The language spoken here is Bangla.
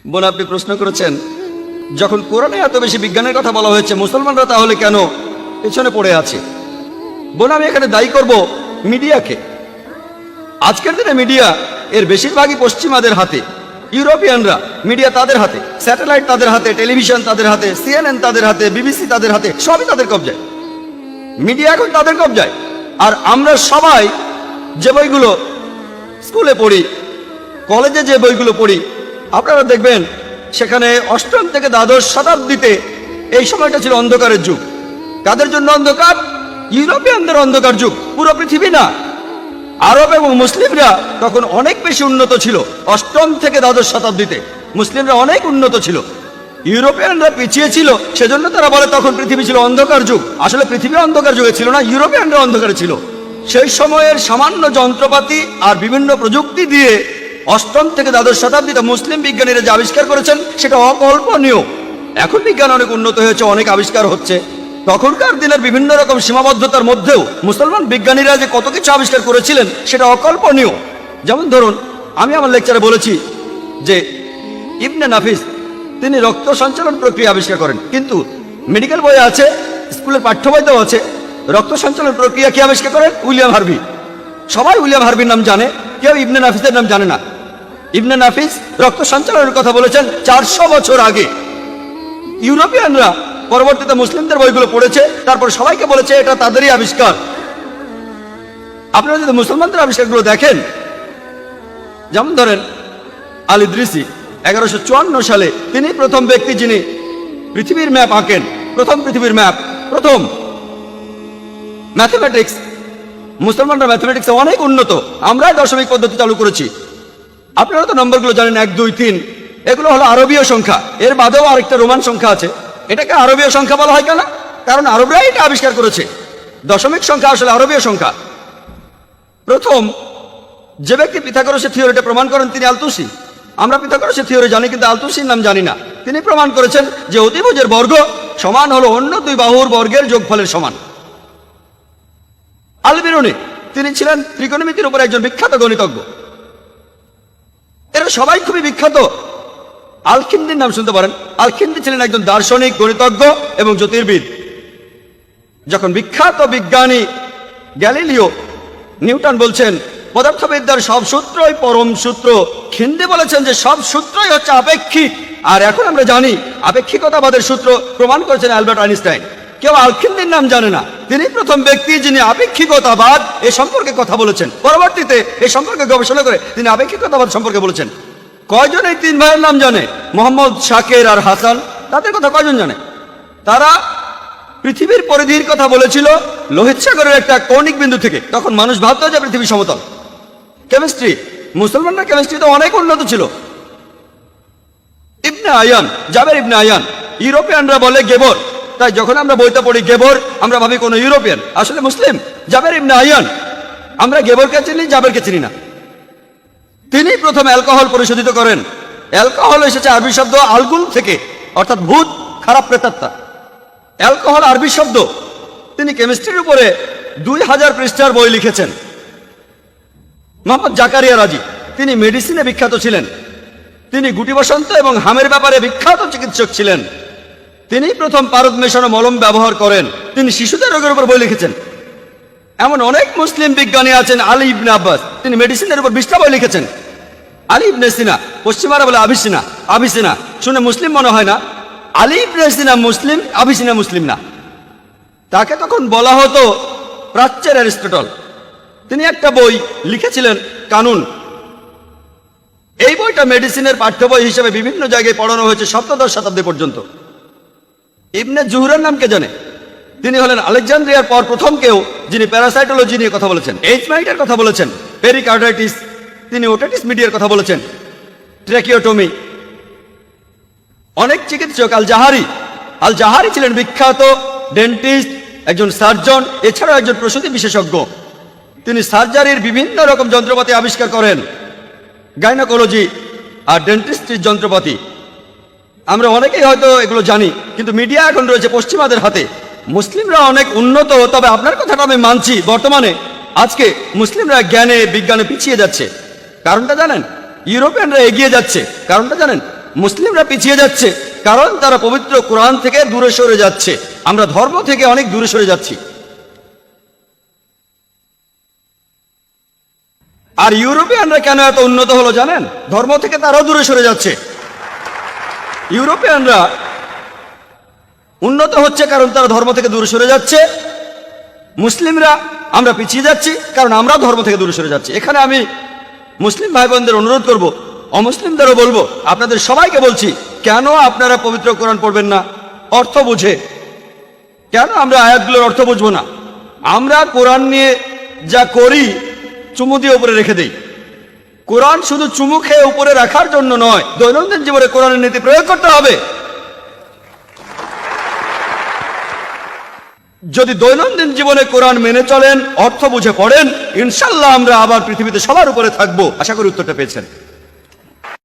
বোন, আপনি প্রশ্ন করেছেন যখন কোরআনে এত বেশি বিজ্ঞানের কথা বলা হয়েছে, মুসলমানরা তাহলে কেন পেছনে পড়ে আছে? বোন, আমি এখানে দায়ী করব মিডিয়াকে। আজকের দিনে মিডিয়া এর বেশিরভাগই পশ্চিমাদের হাতে। ইউরোপিয়ানরা মিডিয়া তাদের হাতে, স্যাটেলাইট তাদের হাতে, টেলিভিশন তাদের হাতে, CNN তাদের হাতে, BBC তাদের হাতে, সবই তাদের কবজায়। মিডিয়া এখন তাদের কবজায়। আর আমরা সবাই যে বইগুলো স্কুলে পড়ি, কলেজে যে বইগুলো পড়ি, আপনারা দেখবেন সেখানে অষ্টম থেকে দ্বাদশ শতাব্দীতে এই সময়টা ছিল অন্ধকারের যুগ। কাদের জন্য অন্ধকার? ইউরোপিয়ানদের অন্ধকার যুগ, পুরো পৃথিবী না। আরব এবং মুসলিমরা তখন অনেক বেশি উন্নত ছিল। অষ্টম থেকে দ্বাদশ শতাব্দীতে মুসলিমরা অনেক উন্নত ছিল, ইউরোপিয়ানরা পিছিয়ে ছিল। সেজন্য তারা বলে তখন পৃথিবী ছিল অন্ধকার যুগ। আসলে পৃথিবী অন্ধকার যুগে ছিল না, ইউরোপিয়ানরা অন্ধকারে ছিল। সেই সময়ের সামান্য যন্ত্রপাতি আর বিভিন্ন প্রযুক্তি দিয়ে অষ্টম থেকে দ্বাদশ শতাব্দীতে মুসলিম বিজ্ঞানীরা যে আবিষ্কার করেছেন সেটা অকল্পনীয়। এখন বিজ্ঞান অনেক উন্নত হয়েছে, অনেক আবিষ্কার হচ্ছে। তখনকার দিনের বিভিন্ন রকম সীমাবদ্ধতার মধ্যেও মুসলমান বিজ্ঞানীরা যে কত কিছু আবিষ্কার করেছিলেন সেটা অকল্পনীয়। যেমন ধরুন, আমি আমার লেকচারে বলেছি যে ইবনে নাফিস তিনি রক্ত সঞ্চালন প্রক্রিয়া আবিষ্কার করেন, কিন্তু মেডিকেল বইয়ে আছে, স্কুলের পাঠ্য বইতেও আছে, রক্ত সঞ্চালন প্রক্রিয়া কি আবিষ্কার করেন? William Harvey. সবাই উইলিয়াম হার্ভির নাম জানে, কেউ ইবনে নাফিসের নাম জানে না। ইবনে নাফিস রক্ত সঞ্চালনের কথা বলেছেন 400 বছর আগে। ইউরোপিয়ানরা পরবর্তীতে মুসলিমদের বইগুলো পড়েছে, তারপর সবাইকে বলেছে এটা তাদেরই আবিষ্কার। আপনারা যদি মুসলমানদের আবিষ্কারগুলো দেখেন, যেমন ধরেন আল ইদ্রিসি 1154 সালে তিনি প্রথম ব্যক্তি যিনি পৃথিবীর ম্যাপ আঁকেন, প্রথম পৃথিবীর ম্যাপ, প্রথম। ম্যাথমেটিক্স, মুসলমানরা ম্যাথমেটিক্সে অনেক উন্নত, আমরাই দশমিক পদ্ধতি চালু করেছি। আপনারা তো নম্বরগুলো জানেন, 1 2 3, এগুলো হলো আরবীয় সংখ্যা। এর বাদেও আরেকটা রোমান সংখ্যা আছে, এটাকে আরবীয় সংখ্যা বলা হয় কেন? কারণ আরবরাই এটা আবিষ্কার করেছে। দশমিক সংখ্যা আসলে আরবীয় সংখ্যা। প্রথম যে ব্যক্তি পিথাগোরাসের থিওরিটা প্রমাণ করেন তিনি আলতুসি। আমরা পিথাগোরাসের থিওরি জানি, কিন্তু আলতুসির নাম জানি না। তিনি প্রমাণ করেছেন যে অতিভুজের বর্গ সমান হলো অন্য দুই বাহুর বর্গের যোগফলের সমান। আল বিরুনি তিনি ছিলেন ত্রিকোণমিতির উপর একজন বিখ্যাত গণিতজ্ঞ। এরা সবাই খুবই বিখ্যাত। আল-খিন্দির নাম শুনতে পারেন। আল-খিন্দি ছিলেন একজন দার্শনিক, গণিতজ্ঞ এবং জ্যোতির্বিদ। যখন বিখ্যাত বিজ্ঞানী গ্যালিলিও নিউটন বলছেন পদার্থবিদ্যার সব সূত্রই পরম সূত্র, খিন্দি বলেছেন যে সব সূত্রই হচ্ছে আপেক্ষিক। আর এখন আমরা জানি আপেক্ষিকতাবাদের সূত্র প্রমাণ করেছেন অ্যালবার্ট আইনস্টাইন। কেউ আল-খিন্দির নাম জানে না। তিনি প্রথম ব্যক্তি যিনি আপেক্ষিকতাবাদ এ সম্পর্কে কথা বলেছেন। পরবর্তীতে এই সম্পর্কে গবেষণা করে তিনি আপেক্ষিকতাবাদ সম্পর্কে বলেছেন। কয়জন এই তিন ভাইয়ের নাম জানে? মোহাম্মদ, শাকের আর হাসান। তাদের কথা কয়জন জানে? তারা পৃথিবীর পরিধির কথা বলেছিল লোহিত সাগরের একটা কৌণিক বিন্দু থেকে। তখন মানুষ ভাবত যে পৃথিবী সমতল। কেমিস্ট্রি, মুসলমানরা কেমিস্ট্রিতে অনেক উন্নত ছিল। ইবনে আয়ান, জাবের ইবনে আয়ান, ইউরোপিয়ানরা বলে গেবর, তাই যখন আমরা বইতে পড়ি গেবর আমরা ভাবি কোনো ইউরোপিয়ান, আসলে মুসলিম। জাবের ইবনে আয়ান, আমরা গেবরকে চিনি, জাবেরকে চিনি না। তিনি প্রথম অ্যালকোহল পরিশোধিত করেন। অ্যালকোহল এসেছে আরবি শব্দ আলগুল থেকে, অর্থাৎ ভূত, খারাপ প্রেতাত্মা। অ্যালকোহল আরবি শব্দ। তিনি কেমিস্ট্রির উপরে 2000 পৃষ্ঠার বই লিখেছেন। মোহাম্মদ জাকারিয়া রাজি, তিনি মেডিসিনে বিখ্যাত ছিলেন। তিনি গুটি বসন্ত এবং হামের ব্যাপারে বিখ্যাত চিকিৎসক ছিলেন। তিনি প্রথম পারদ মেশানো মলম ব্যবহার করেন। তিনি শিশুদের রোগের উপর বই লিখেছেন। এমন অনেক মুসলিম বিজ্ঞানী আছেন। আলী ইবনে আব্বাস, তিনি মেডিসিনের উপর 20টা বই লিখেছেন। আলী ইবনে সিনা, পশ্চিমারা বলে আবিসিনা, আবিসিনা শুনে মুসলিম মনে হয় না। আলী ইবনে সিনা মুসলিম, আবিসিনা মুসলিম না। তাকে তখন বলা হতো প্রাচ্যের অ্যারিস্টটল। তিনি একটা বই লিখেছিলেন, কানুন। এই বইটা মেডিসিনের পাঠ্য বই হিসেবে বিভিন্ন জায়গায় পড়ানো হয়েছে 17শ শতাব্দী পর্যন্ত। ইবনে জুহরের নাম কে জানে? তিনি হলেন আলেকজান্দ্রিয়ার পর প্রথম কেউ যিনি প্যারাসাইটোলজি নিয়ে কথা বলেছেন, এইচমাইটের কথা বলেছেন, পেরিকার্ডাইটিস, তিনি ওটাইটিস মিডিয়ার কথা বলেছেন, ট্র্যাকিওটমি। অনেক চিকিৎসক, আল জাহারি ছিলেন বিখ্যাত ডেন্টিস্ট, একজন সার্জন, এছাড়াও একজন প্রসূতি বিশেষজ্ঞ। তিনি সার্জারির বিভিন্ন রকম যন্ত্রপাতি আবিষ্কার করেন, গাইনোকোলজি আর ডেন্টিস্ট্রির যন্ত্রপাতি। আমরা অনেকেই হয়তো এগুলো জানি, কিন্তু মিডিয়া এখন রয়েছে পশ্চিমাদের হাতে। মুসলিমরা অনেক উন্নত, তবে আপনার কথাটা আমি মানছি, বর্তমানে আজকে মুসলিমরা জ্ঞানে বিজ্ঞানে পিছিয়ে যাচ্ছে। কারণটা জানেন? ইউরোপিয়ানরা এগিয়ে যাচ্ছে, কারণটা জানেন? মুসলিমরা পিছিয়ে যাচ্ছে কারণ তারা পবিত্র কোরআন থেকে দূরে সরে যাচ্ছে। আমরা ধর্ম থেকে অনেক দূরে সরে যাচ্ছি। আর ইউরোপিয়ানরা কেন এত উন্নত হলো জানেন? ধর্ম থেকে তারাও দূরে সরে যাচ্ছে। ইউরোপিয়ানরা উন্নত হচ্ছে কারণ তারা ধর্ম থেকে দূরে সরে যাচ্ছে। মুসলিমরা আমরা পিছিয়ে যাচ্ছি কারণ আমরা ধর্ম থেকে দূরে সরে যাচ্ছি। এখানে আমি মুসলিম ভাই বোনদের অনুরোধ করব, অমুসলিমদেরও বলবো, আপনাদের সবাইকে বলছি, কেন আপনারা পবিত্র কোরআন পড়বেন না অর্থ বুঝে? কেন আমরা আয়াতগুলোর অর্থ বুঝবো না? আমরা কোরআন নিয়ে যা করি চুমু দিয়ে উপরে রেখে দেই। কোরআন শুধু চুমু খেয়ে উপরে রাখার জন্য নয়, দৈনন্দিন জীবনে কোরআনের নীতি প্রয়োগ করতে হবে। যদি দৈনন্দিন জীবনে কোরআন মেনে চলেন, অর্থ বুঝে পড়েন, ইনশাল্লাহ আমরা আবার পৃথিবীতে সবার উপরে থাকবো। আশা করি উত্তরটা পেয়েছেন।